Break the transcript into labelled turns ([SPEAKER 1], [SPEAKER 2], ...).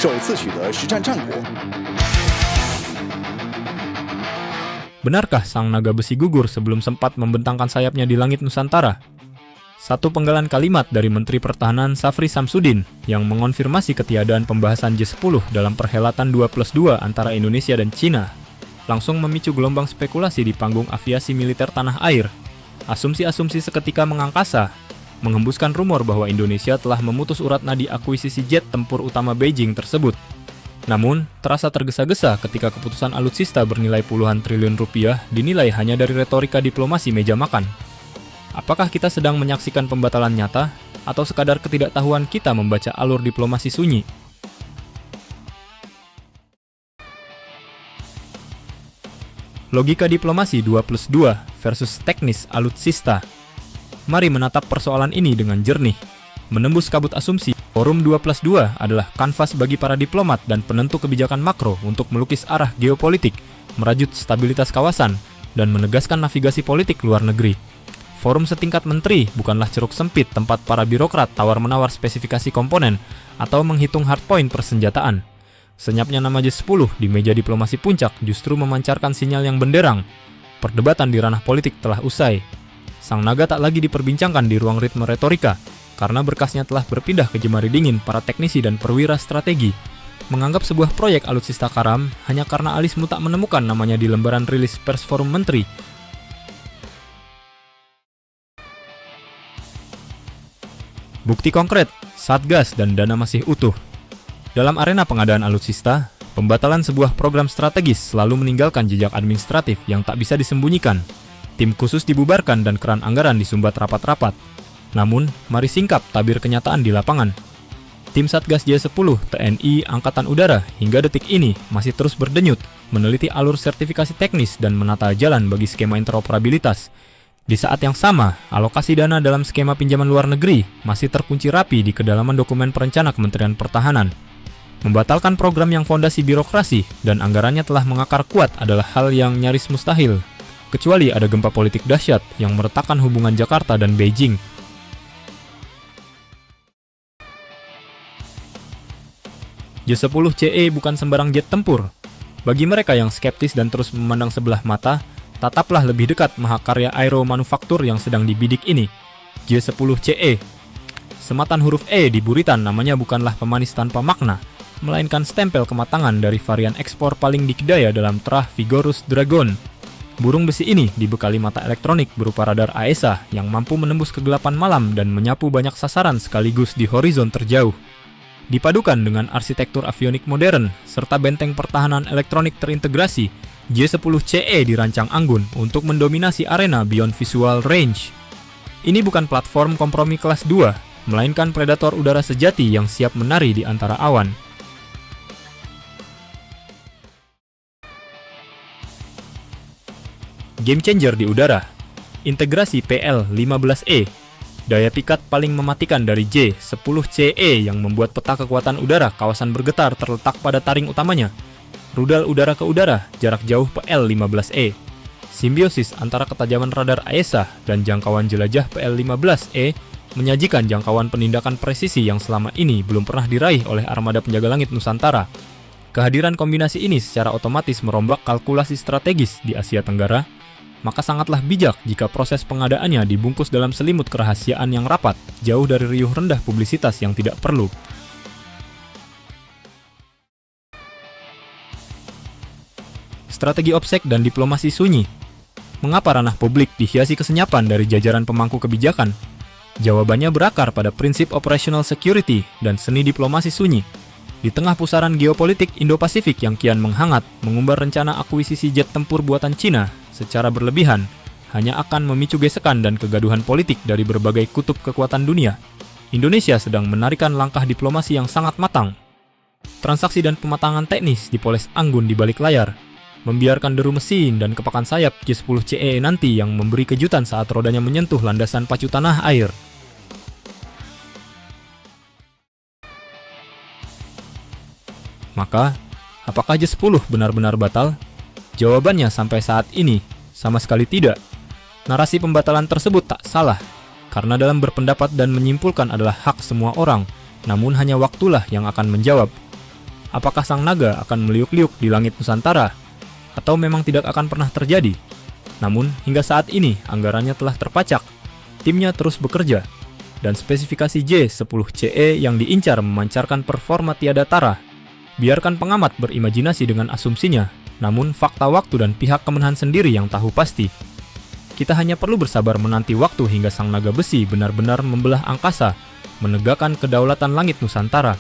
[SPEAKER 1] 首次取得实战战果。
[SPEAKER 2] Benarkah sang naga besi gugur sebelum sempat membentangkan sayapnya di langit Nusantara? Satu penggalan kalimat dari Menteri Pertahanan Safri Samsudin yang mengonfirmasi ketiadaan pembahasan J10 dalam perhelatan 2+2 antara Indonesia dan Cina langsung memicu gelombang spekulasi di panggung aviasi militer tanah air. Asumsi-asumsi seketika mengangkasa, menghembuskan rumor bahwa Indonesia telah memutus urat nadi akuisisi jet tempur utama Beijing tersebut. Namun, terasa tergesa-gesa ketika keputusan alutsista bernilai puluhan triliun rupiah dinilai hanya dari retorika diplomasi meja makan. Apakah kita sedang menyaksikan pembatalan nyata, atau sekadar ketidaktahuan kita membaca alur diplomasi sunyi? Logika diplomasi 2+2 versus teknis alutsista. Mari menatap persoalan ini dengan jernih. Menembus kabut asumsi, Forum 2+2 adalah kanvas bagi para diplomat dan penentu kebijakan makro untuk melukis arah geopolitik, merajut stabilitas kawasan, dan menegaskan navigasi politik luar negeri. Forum setingkat menteri bukanlah ceruk sempit tempat para birokrat tawar-menawar spesifikasi komponen atau menghitung hardpoint persenjataan. Senyapnya nama J10 di meja diplomasi puncak justru memancarkan sinyal yang benderang. Perdebatan di ranah politik telah usai. Sang naga tak lagi diperbincangkan di ruang ritme retorika, karena berkasnya telah berpindah ke jemari dingin para teknisi dan perwira strategi. Menganggap sebuah proyek alutsista karam hanya karena alismu tak menemukan namanya di lembaran rilis pers Forum Menteri. Bukti konkret, Satgas dan dana masih utuh. Dalam arena pengadaan alutsista, pembatalan sebuah program strategis selalu meninggalkan jejak administratif yang tak bisa disembunyikan. Tim khusus dibubarkan dan keran anggaran disumbat rapat-rapat. Namun, mari singkap tabir kenyataan di lapangan. Tim Satgas J10, TNI, Angkatan Udara hingga detik ini masih terus berdenyut, meneliti alur sertifikasi teknis dan menata jalan bagi skema interoperabilitas. Di saat yang sama, alokasi dana dalam skema pinjaman luar negeri masih terkunci rapi di kedalaman dokumen perencana Kementerian Pertahanan. Membatalkan program yang fondasi birokrasi dan anggarannya telah mengakar kuat adalah hal yang nyaris mustahil, kecuali ada gempa politik dahsyat yang meretakkan hubungan Jakarta dan Beijing. J10CE bukan sembarang jet tempur. Bagi mereka yang skeptis dan terus memandang sebelah mata, tataplah lebih dekat mahakarya aero manufaktur yang sedang dibidik ini, J10CE. Sematan huruf E di buritan namanya bukanlah pemanis tanpa makna, melainkan stempel kematangan dari varian ekspor paling dikdaya dalam terah Vigorous Dragon. Burung besi ini dibekali mata elektronik berupa radar AESA yang mampu menembus kegelapan malam dan menyapu banyak sasaran sekaligus di horizon terjauh. Dipadukan dengan arsitektur avionik modern serta benteng pertahanan elektronik terintegrasi, J10CE dirancang anggun untuk mendominasi arena beyond visual range. Ini bukan platform kompromi kelas 2, melainkan predator udara sejati yang siap menari di antara awan. Game changer di udara. Integrasi PL-15E. Daya pikat paling mematikan dari J10CE yang membuat peta kekuatan udara kawasan bergetar terletak pada taring utamanya. Rudal udara ke udara, jarak jauh PL-15E. Simbiosis antara ketajaman radar AESA dan jangkauan jelajah PL-15E menyajikan jangkauan penindakan presisi yang selama ini belum pernah diraih oleh armada penjaga langit Nusantara. Kehadiran kombinasi ini secara otomatis merombak kalkulasi strategis di Asia Tenggara, maka sangatlah bijak jika proses pengadaannya dibungkus dalam selimut kerahasiaan yang rapat, jauh dari riuh rendah publisitas yang tidak perlu. Strategi OPSEC dan diplomasi sunyi. Mengapa ranah publik dihiasi kesenyapan dari jajaran pemangku kebijakan? Jawabannya berakar pada prinsip operational security dan seni diplomasi sunyi. Di tengah pusaran geopolitik Indo-Pasifik yang kian menghangat, mengumbar rencana akuisisi jet tempur buatan Cina secara berlebihan hanya akan memicu gesekan dan kegaduhan politik dari berbagai kutub kekuatan dunia. Indonesia sedang menarikan langkah diplomasi yang sangat matang. Transaksi dan pematangan teknis dipoles anggun di balik layar, membiarkan deru mesin dan kepakan sayap J10CE nanti yang memberi kejutan saat rodanya menyentuh landasan pacu tanah air. Maka, apakah J10 benar-benar batal? Jawabannya sampai saat ini, sama sekali tidak. Narasi pembatalan tersebut tak salah, karena dalam berpendapat dan menyimpulkan adalah hak semua orang, namun hanya waktulah yang akan menjawab. Apakah sang naga akan meliuk-liuk di langit Nusantara? Atau memang tidak akan pernah terjadi? Namun, hingga saat ini anggarannya telah terpacak. Timnya terus bekerja. Dan spesifikasi J10CE yang diincar memancarkan performa tiada tara. Biarkan pengamat berimajinasi dengan asumsinya, namun fakta waktu dan pihak Kemenhan sendiri yang tahu pasti. Kita hanya perlu bersabar menanti waktu hingga sang naga besi benar-benar membelah angkasa, menegakkan kedaulatan langit Nusantara.